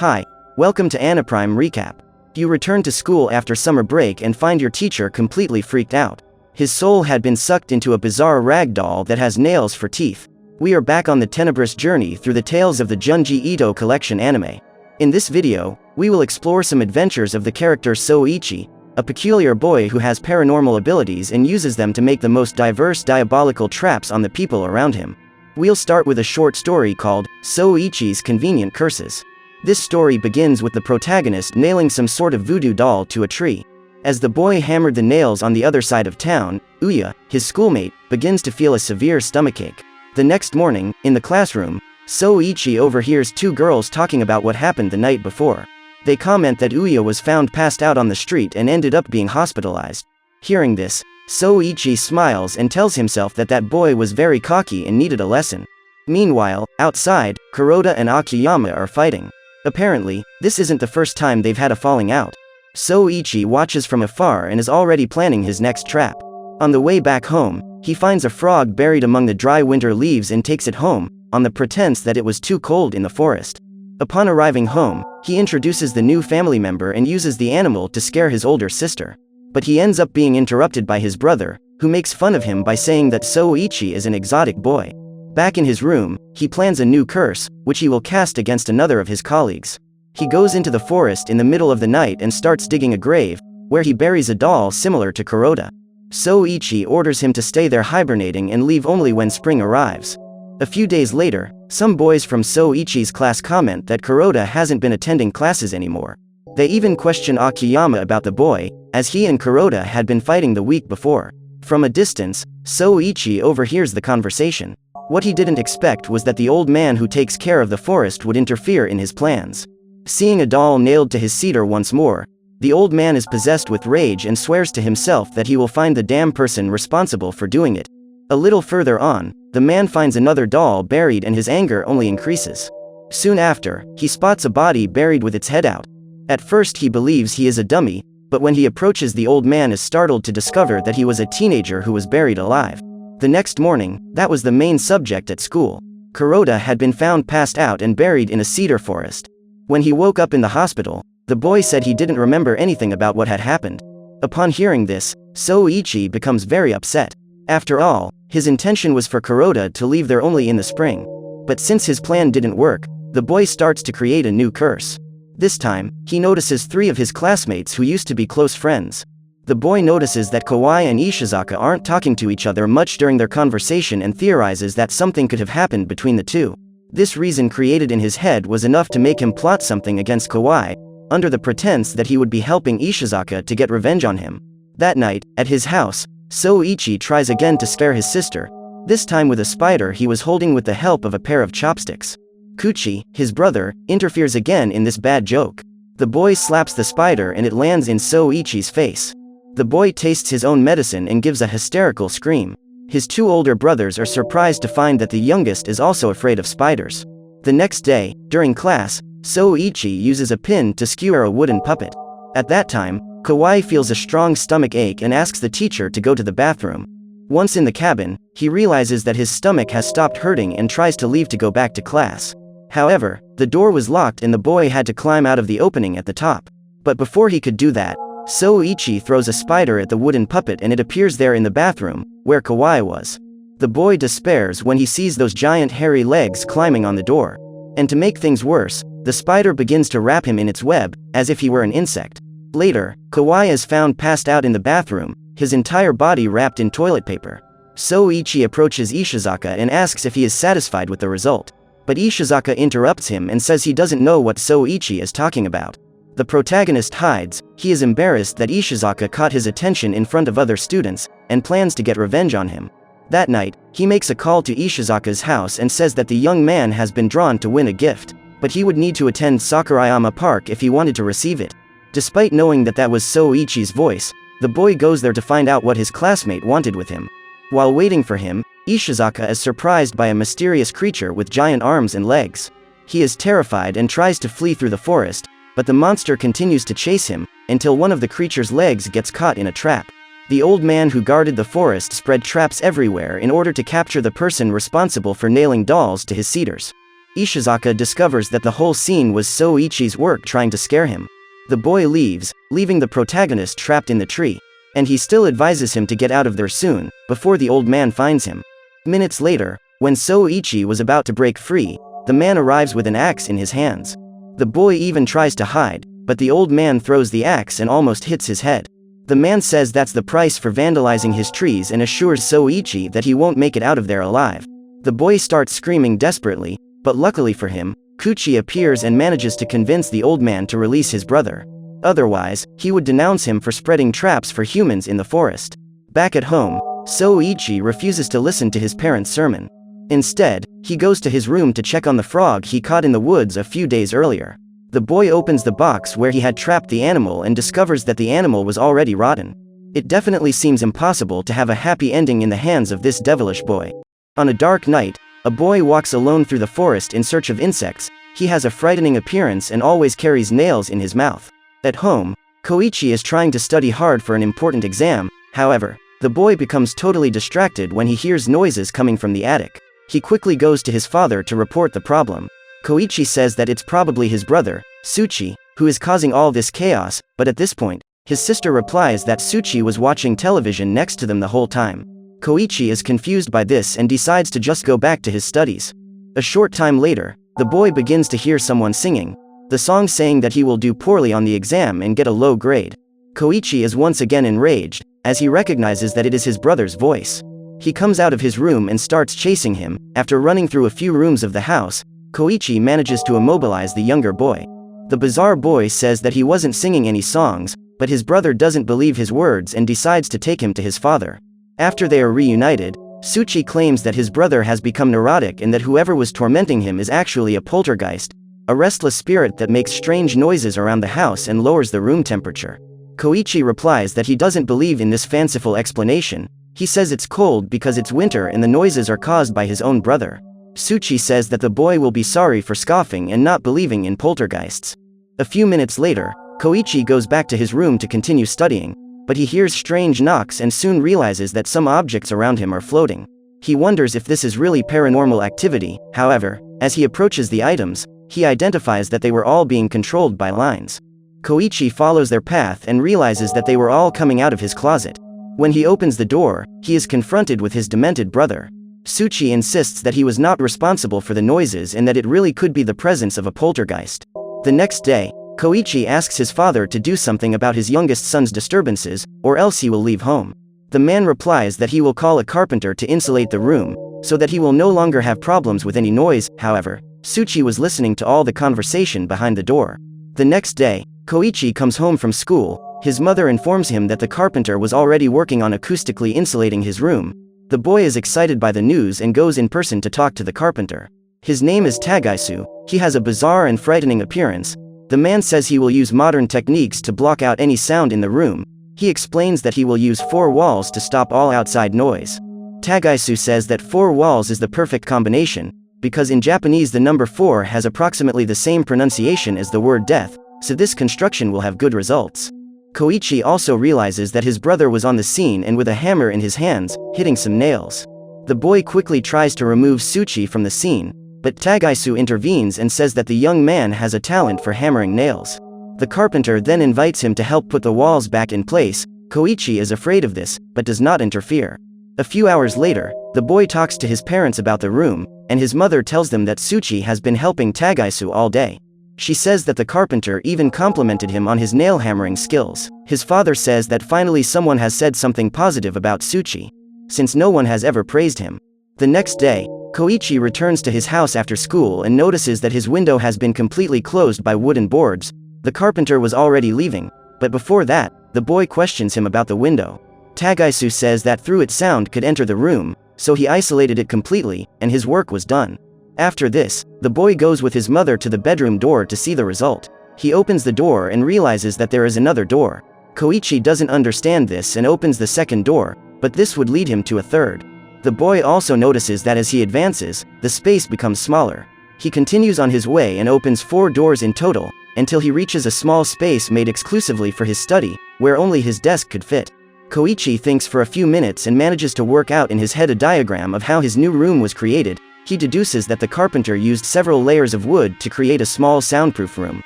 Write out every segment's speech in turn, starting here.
Hi, welcome to Anaprime Recap. You return to school after summer break and find your teacher completely freaked out. His soul had been sucked into a bizarre rag doll that has nails for teeth. We are back on the tenebrous journey through the tales of the Junji Ito collection anime. In this video, we will explore some adventures of the character Souichi, a peculiar boy who has paranormal abilities and uses them to make the most diverse diabolical traps on the people around him. We'll start with a short story called Souichi's Convenient Curses. This story begins with the protagonist nailing some sort of voodoo doll to a tree. As the boy hammered the nails on the other side of town, Uya, his schoolmate, begins to feel a severe stomachache. The next morning, in the classroom, Souichi overhears two girls talking about what happened the night before. They comment that Uya was found passed out on the street and ended up being hospitalized. Hearing this, Souichi smiles and tells himself that that boy was very cocky and needed a lesson. Meanwhile, outside, Kuroda and Akiyama are fighting. Apparently, this isn't the first time they've had a falling out. Souichi watches from afar and is already planning his next trap. On the way back home, he finds a frog buried among the dry winter leaves and takes it home, on the pretense that it was too cold in the forest. Upon arriving home, he introduces the new family member and uses the animal to scare his older sister. But he ends up being interrupted by his brother, who makes fun of him by saying that Souichi is an exotic boy. Back in his room, he plans a new curse, which he will cast against another of his colleagues. He goes into the forest in the middle of the night and starts digging a grave, where he buries a doll similar to Kuroda. Souichi orders him to stay there hibernating and leave only when spring arrives. A few days later, some boys from Souichi's class comment that Kuroda hasn't been attending classes anymore. They even question Akiyama about the boy, as he and Kuroda had been fighting the week before. From a distance, Souichi overhears the conversation. What he didn't expect was that the old man who takes care of the forest would interfere in his plans. Seeing a doll nailed to his cedar once more, the old man is possessed with rage and swears to himself that he will find the damn person responsible for doing it. A little further on, the man finds another doll buried and his anger only increases. Soon after, he spots a body buried with its head out. At first he believes he is a dummy, but when he approaches, the old man is startled to discover that he was a teenager who was buried alive. The next morning, that was the main subject at school. Kuroda had been found passed out and buried in a cedar forest. When he woke up in the hospital, the boy said he didn't remember anything about what had happened. Upon hearing this, Souichi becomes very upset. After all, his intention was for Kuroda to leave there only in the spring. But since his plan didn't work, the boy starts to create a new curse. This time, he notices three of his classmates who used to be close friends. The boy notices that Kawai and Ishizaka aren't talking to each other much during their conversation and theorizes that something could have happened between the two. This reason created in his head was enough to make him plot something against Kawai, under the pretense that he would be helping Ishizaka to get revenge on him. That night, at his house, Souichi tries again to scare his sister, this time with a spider he was holding with the help of a pair of chopsticks. Kuchi, his brother, interferes again in this bad joke. The boy slaps the spider and it lands in Souichi's face. The boy tastes his own medicine and gives a hysterical scream. His two older brothers are surprised to find that the youngest is also afraid of spiders. The next day, during class, Souichi uses a pin to skewer a wooden puppet. At that time, Kawai feels a strong stomach ache and asks the teacher to go to the bathroom. Once in the cabin, he realizes that his stomach has stopped hurting and tries to leave to go back to class. However, the door was locked and the boy had to climb out of the opening at the top. But before he could do that, Souichi throws a spider at the wooden puppet and it appears there in the bathroom, where Kawai was. The boy despairs when he sees those giant hairy legs climbing on the door. And to make things worse, the spider begins to wrap him in its web, as if he were an insect. Later, Kawai is found passed out in the bathroom, his entire body wrapped in toilet paper. Souichi approaches Ishizaka and asks if he is satisfied with the result. But Ishizaka interrupts him and says he doesn't know what Souichi is talking about. The protagonist hides. He is embarrassed that Ishizaka caught his attention in front of other students, and plans to get revenge on him. That night, he makes a call to Ishizaka's house and says that the young man has been drawn to win a gift, but he would need to attend Sakurayama Park if he wanted to receive it. Despite knowing that was Souichi's voice, the boy goes there to find out what his classmate wanted with him. While waiting for him, Ishizaka is surprised by a mysterious creature with giant arms and legs. He is terrified and tries to flee through the forest, but the monster continues to chase him, until one of the creature's legs gets caught in a trap. The old man who guarded the forest spread traps everywhere in order to capture the person responsible for nailing dolls to his cedars. Ishizaka discovers that the whole scene was Souichi's work trying to scare him. The boy leaves, leaving the protagonist trapped in the tree. And he still advises him to get out of there soon, before the old man finds him. Minutes later, when Souichi was about to break free, the man arrives with an axe in his hands. The boy even tries to hide, but the old man throws the axe and almost hits his head. The man says that's the price for vandalizing his trees and assures Souichi that he won't make it out of there alive. The boy starts screaming desperately, but luckily for him, Kuchi appears and manages to convince the old man to release his brother. Otherwise, he would denounce him for spreading traps for humans in the forest. Back at home, Souichi refuses to listen to his parents' sermon. Instead, he goes to his room to check on the frog he caught in the woods a few days earlier. The boy opens the box where he had trapped the animal and discovers that the animal was already rotten. It definitely seems impossible to have a happy ending in the hands of this devilish boy. On a dark night, a boy walks alone through the forest in search of insects. He has a frightening appearance and always carries nails in his mouth. At home, Koichi is trying to study hard for an important exam. However, the boy becomes totally distracted when he hears noises coming from the attic. He quickly goes to his father to report the problem. Koichi says that it's probably his brother, Suichi, who is causing all this chaos, but at this point, his sister replies that Suichi was watching television next to them the whole time. Koichi is confused by this and decides to just go back to his studies. A short time later, the boy begins to hear someone singing the song, saying that he will do poorly on the exam and get a low grade. Koichi is once again enraged, as he recognizes that it is his brother's voice. He comes out of his room and starts chasing him. After running through a few rooms of the house, Koichi manages to immobilize the younger boy. The bizarre boy says that he wasn't singing any songs, but his brother doesn't believe his words and decides to take him to his father. After they are reunited, Suichi claims that his brother has become neurotic and that whoever was tormenting him is actually a poltergeist, a restless spirit that makes strange noises around the house and lowers the room temperature. Koichi replies that he doesn't believe in this fanciful explanation. He says it's cold because it's winter and the noises are caused by his own brother. Suichi says that the boy will be sorry for scoffing and not believing in poltergeists. A few minutes later, Koichi goes back to his room to continue studying, but he hears strange knocks and soon realizes that some objects around him are floating. He wonders if this is really paranormal activity. However, as he approaches the items, he identifies that they were all being controlled by lines. Koichi follows their path and realizes that they were all coming out of his closet. When he opens the door, he is confronted with his demented brother. Suichi insists that he was not responsible for the noises and that it really could be the presence of a poltergeist. The next day, Koichi asks his father to do something about his youngest son's disturbances, or else he will leave home. The man replies that he will call a carpenter to insulate the room, so that he will no longer have problems with any noise. However, Suichi was listening to all the conversation behind the door. The next day, Koichi comes home from school. His mother informs him that the carpenter was already working on acoustically insulating his room. The boy is excited by the news and goes in person to talk to the carpenter. His name is Tagaisu. He has a bizarre and frightening appearance. The man says he will use modern techniques to block out any sound in the room. He explains that he will use 4 walls to stop all outside noise. Tagaisu says that 4 walls is the perfect combination, because in Japanese the number 4 has approximately the same pronunciation as the word death, so this construction will have good results. Koichi also realizes that his brother was on the scene and with a hammer in his hands, hitting some nails. The boy quickly tries to remove Suichi from the scene, but Tagaisu intervenes and says that the young man has a talent for hammering nails. The carpenter then invites him to help put the walls back in place. Koichi is afraid of this, but does not interfere. A few hours later, the boy talks to his parents about the room, and his mother tells them that Suichi has been helping Tagaisu all day. She says that the carpenter even complimented him on his nail hammering skills. His father says that finally someone has said something positive about Suichi, since no one has ever praised him. The next day, Koichi returns to his house after school and notices that his window has been completely closed by wooden boards. The carpenter was already leaving, but before that, the boy questions him about the window. Tagaisu says that through it sound could enter the room, so he isolated it completely, and his work was done. After this, the boy goes with his mother to the bedroom door to see the result. He opens the door and realizes that there is another door. Koichi doesn't understand this and opens the second door, but this would lead him to a third. The boy also notices that as he advances, the space becomes smaller. He continues on his way and opens 4 doors in total, until he reaches a small space made exclusively for his study, where only his desk could fit. Koichi thinks for a few minutes and manages to work out in his head a diagram of how his new room was created. He deduces that the carpenter used several layers of wood to create a small soundproof room.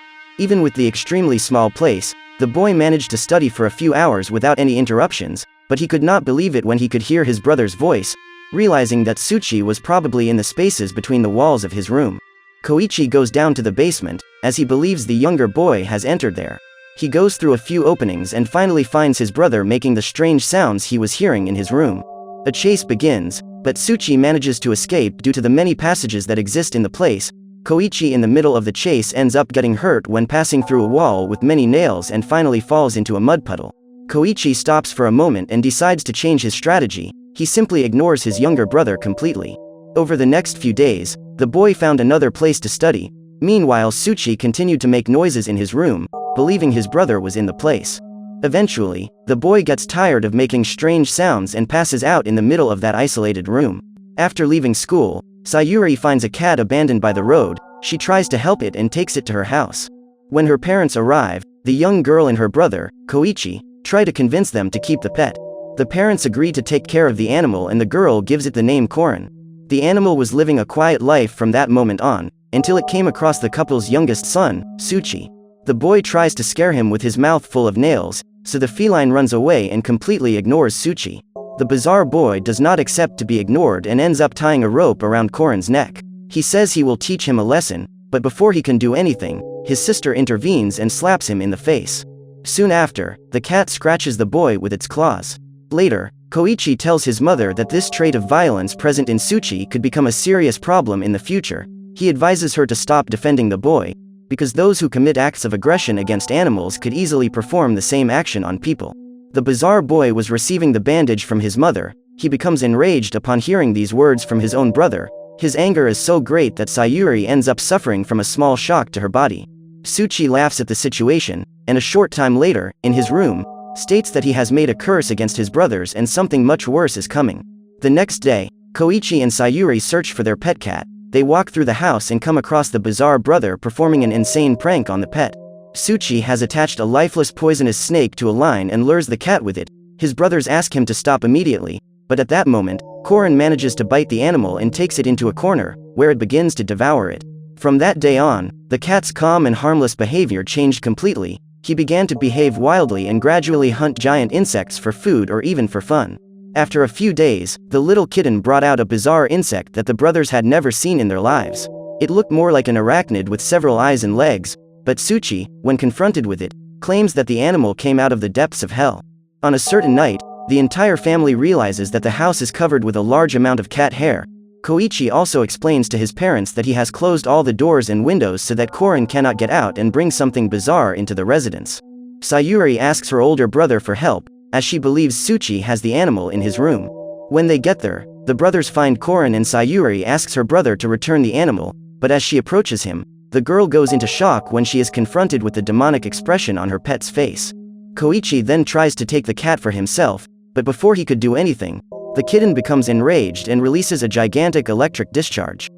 Even with the extremely small place, the boy managed to study for a few hours without any interruptions, but he could not believe it when he could hear his brother's voice, realizing that Suichi was probably in the spaces between the walls of his room. Koichi goes down to the basement, as he believes the younger boy has entered there. He goes through a few openings and finally finds his brother making the strange sounds he was hearing in his room. A chase begins, but Suichi manages to escape due to the many passages that exist in the place. Koichi in the middle of the chase ends up getting hurt when passing through a wall with many nails and finally falls into a mud puddle. Koichi stops for a moment and decides to change his strategy. He simply ignores his younger brother completely. Over the next few days, the boy found another place to study. Meanwhile, Suichi continued to make noises in his room, believing his brother was in the place. Eventually, the boy gets tired of making strange sounds and passes out in the middle of that isolated room. After leaving school, Sayuri finds a cat abandoned by the road. She tries to help it and takes it to her house. When her parents arrive, the young girl and her brother, Koichi, try to convince them to keep the pet. The parents agree to take care of the animal and the girl gives it the name Korin. The animal was living a quiet life from that moment on, until it came across the couple's youngest son, Suichi. The boy tries to scare him with his mouth full of nails, so the feline runs away and completely ignores Suichi. The bizarre boy does not accept to be ignored and ends up tying a rope around Korin's neck. He says he will teach him a lesson, but before he can do anything, his sister intervenes and slaps him in the face. Soon after, the cat scratches the boy with its claws. Later, Koichi tells his mother that this trait of violence present in Suichi could become a serious problem in the future. He advises her to stop defending the boy, because those who commit acts of aggression against animals could easily perform the same action on people. The bizarre boy was receiving the bandage from his mother. He becomes enraged upon hearing these words from his own brother. His anger is so great that Sayuri ends up suffering from a small shock to her body. Suichi laughs at the situation, and a short time later, in his room, states that he has made a curse against his brothers and something much worse is coming. The next day, Koichi and Sayuri search for their pet cat. They walk through the house and come across the bizarre brother performing an insane prank on the pet. Suichi has attached a lifeless poisonous snake to a line and lures the cat with it. His brothers ask him to stop immediately, but at that moment, Korin manages to bite the animal and takes it into a corner, where it begins to devour it. From that day on, the cat's calm and harmless behavior changed completely. He began to behave wildly and gradually hunt giant insects for food or even for fun. After a few days, the little kitten brought out a bizarre insect that the brothers had never seen in their lives. It looked more like an arachnid with several eyes and legs, but Suichi, when confronted with it, claims that the animal came out of the depths of hell. On a certain night, the entire family realizes that the house is covered with a large amount of cat hair. Koichi also explains to his parents that he has closed all the doors and windows so that Korin cannot get out and bring something bizarre into the residence. Sayuri asks her older brother for help, as she believes Suichi has the animal in his room. When they get there, the brothers find Korin and Sayuri asks her brother to return the animal, but as she approaches him, the girl goes into shock when she is confronted with the demonic expression on her pet's face. Koichi then tries to take the cat for himself, but before he could do anything, the kitten becomes enraged and releases a gigantic electric discharge.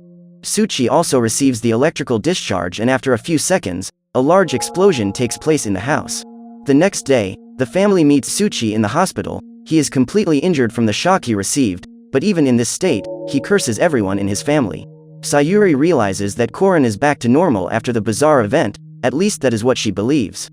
Suichi also receives the electrical discharge and after a few seconds, a large explosion takes place in the house. The next day, the family meets Suichi in the hospital. He is completely injured from the shock he received, but even in this state, he curses everyone in his family. Sayuri realizes that Korin is back to normal after the bizarre event, at least that is what she believes.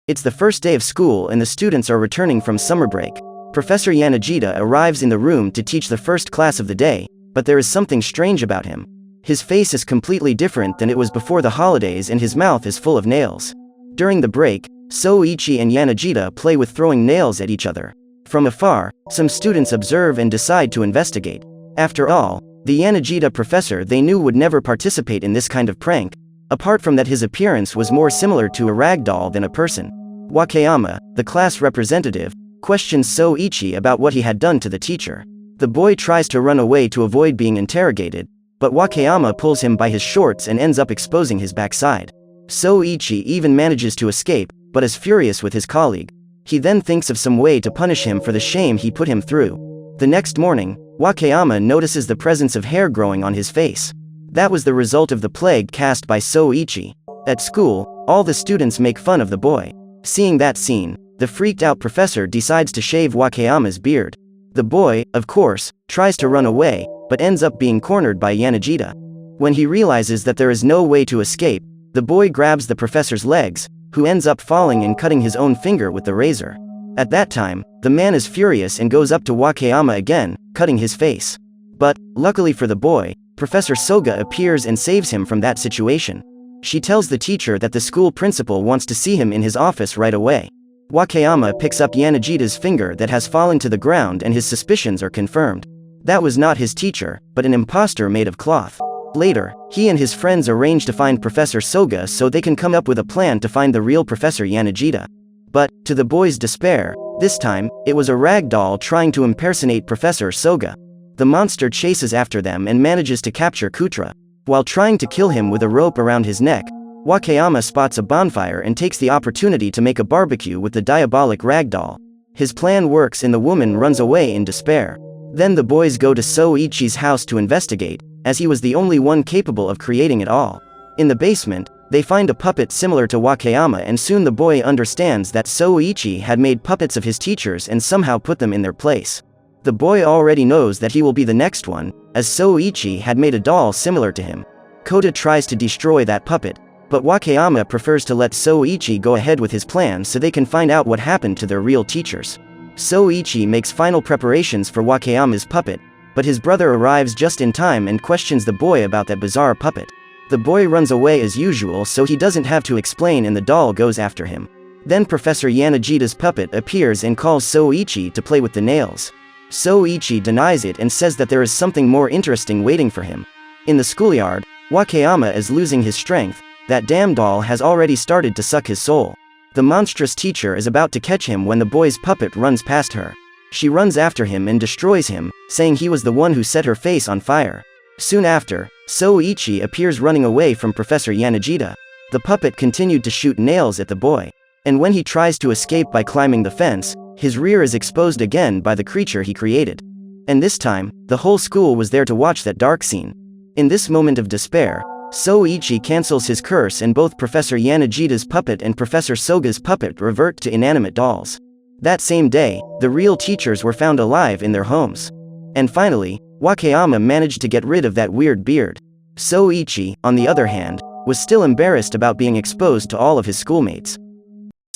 It's the first day of school and the students are returning from summer break. Professor Yanagita arrives in the room to teach the first class of the day, but there is something strange about him. His face is completely different than it was before the holidays and his mouth is full of nails. During the break, Souichi and Yanagita play with throwing nails at each other. From afar, some students observe and decide to investigate. After all, the Yanagita professor they knew would never participate in this kind of prank, apart from that his appearance was more similar to a rag doll than a person. Wakayama, the class representative, questions Souichi about what he had done to the teacher. The boy tries to run away to avoid being interrogated, but Wakayama pulls him by his shorts and ends up exposing his backside. Souichi even manages to escape, but is furious with his colleague. He then thinks of some way to punish him for the shame he put him through. The next morning, Wakayama notices the presence of hair growing on his face. That was the result of the plague cast by Souichi. At school, all the students make fun of the boy. Seeing that scene, the freaked out professor decides to shave Wakayama's beard. The boy, of course, tries to run away, but ends up being cornered by Yanagita. When he realizes that there is no way to escape, the boy grabs the professor's legs, who ends up falling and cutting his own finger with the razor. At that time, the man is furious and goes up to Wakayama again, cutting his face. But, luckily for the boy, Professor Soga appears and saves him from that situation. She tells the teacher that the school principal wants to see him in his office right away. Wakayama picks up Yanagita's finger that has fallen to the ground and his suspicions are confirmed. That was not his teacher, but an imposter made of cloth. Later, he and his friends arrange to find Professor Soga so they can come up with a plan to find the real Professor Yanagita. But, to the boy's despair, this time, it was a rag doll trying to impersonate Professor Soga. The monster chases after them and manages to capture Kutra. While trying to kill him with a rope around his neck, Wakayama spots a bonfire and takes the opportunity to make a barbecue with the diabolic rag doll. His plan works and the woman runs away in despair. Then the boys go to Souichi's house to investigate, as he was the only one capable of creating it all. In the basement, they find a puppet similar to Wakayama and soon the boy understands that Souichi had made puppets of his teachers and somehow put them in their place. The boy already knows that he will be the next one, as Souichi had made a doll similar to him. Kota tries to destroy that puppet, but Wakayama prefers to let Souichi go ahead with his plan so they can find out what happened to their real teachers. Souichi makes final preparations for Wakayama's puppet, but his brother arrives just in time and questions the boy about that bizarre puppet. The boy runs away as usual so he doesn't have to explain and the doll goes after him. Then Professor Yanagita's puppet appears and calls Souichi to play with the nails. Souichi denies it and says that there is something more interesting waiting for him. In the schoolyard, Wakayama is losing his strength. That damn doll has already started to suck his soul. The monstrous teacher is about to catch him when the boy's puppet runs past her. She runs after him and destroys him, saying he was the one who set her face on fire. Soon after, Souichi appears running away from Professor Yanagita. The puppet continued to shoot nails at the boy. And when he tries to escape by climbing the fence, his rear is exposed again by the creature he created. And this time, the whole school was there to watch that dark scene. In this moment of despair, Souichi cancels his curse and both Professor Yanagita's puppet and Professor Soga's puppet revert to inanimate dolls. That same day, the real teachers were found alive in their homes. And finally, Wakayama managed to get rid of that weird beard. Souichi, on the other hand, was still embarrassed about being exposed to all of his schoolmates.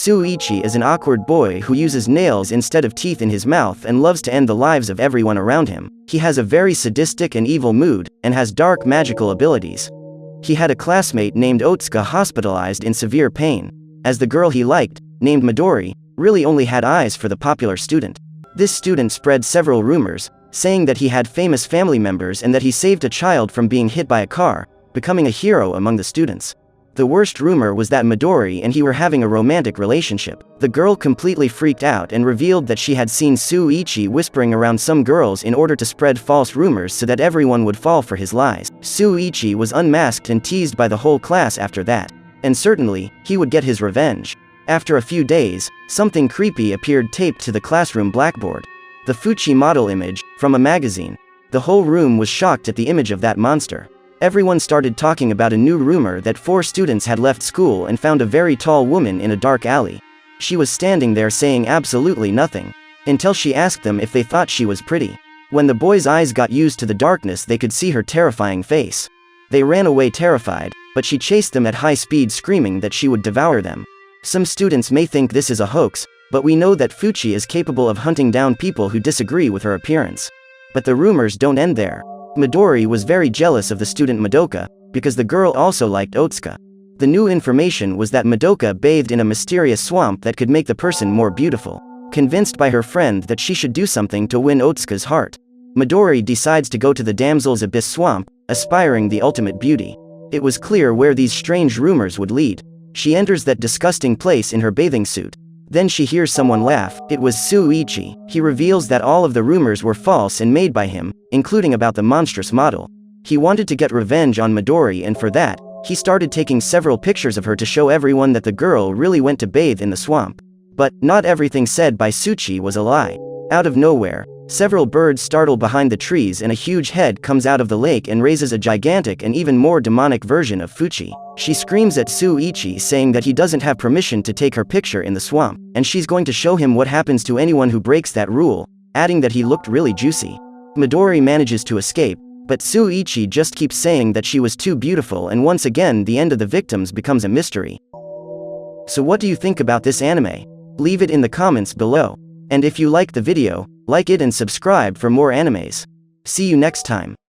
Suichi is an awkward boy who uses nails instead of teeth in his mouth and loves to end the lives of everyone around him. He has a very sadistic and evil mood, and has dark magical abilities. He had a classmate named Otsuka hospitalized in severe pain, as the girl he liked, named Midori, really only had eyes for the popular student. This student spread several rumors, saying that he had famous family members and that he saved a child from being hit by a car, becoming a hero among the students. The worst rumor was that Midori and he were having a romantic relationship. The girl completely freaked out and revealed that she had seen Suichi whispering around some girls in order to spread false rumors so that everyone would fall for his lies. Suichi was unmasked and teased by the whole class after that. And certainly, he would get his revenge. After a few days, something creepy appeared taped to the classroom blackboard. The Fuchi model image, from a magazine. The whole room was shocked at the image of that monster. Everyone started talking about a new rumor that 4 students had left school and found a very tall woman in a dark alley. She was standing there saying absolutely nothing, until she asked them if they thought she was pretty. When the boys' eyes got used to the darkness, they could see her terrifying face. They ran away terrified, but she chased them at high speed screaming that she would devour them. Some students may think this is a hoax, but we know that Fuchi is capable of hunting down people who disagree with her appearance. But the rumors don't end there. Midori was very jealous of the student Madoka, because the girl also liked Otsuka. The new information was that Madoka bathed in a mysterious swamp that could make the person more beautiful. Convinced by her friend that she should do something to win Otsuka's heart, Midori decides to go to the damsel's abyss swamp, aspiring the ultimate beauty. It was clear where these strange rumors would lead. She enters that disgusting place in her bathing suit. Then she hears someone laugh. It was Suichi. He reveals that all of the rumors were false and made by him, including about the monstrous model. He wanted to get revenge on Midori, and for that, he started taking several pictures of her to show everyone that the girl really went to bathe in the swamp. But, not everything said by Suichi was a lie. Out of nowhere, several birds startle behind the trees and a huge head comes out of the lake and raises a gigantic and even more demonic version of Fuchi. She screams at Suichi saying that he doesn't have permission to take her picture in the swamp, and she's going to show him what happens to anyone who breaks that rule. adding that he looked really juicy. Midori manages to escape, but Suichi just keeps saying that she was too beautiful, and once again the end of the victims becomes a mystery. So what do you think about this anime? Leave it in the comments below. And if you like the video, like it and subscribe for more animes. See you next time.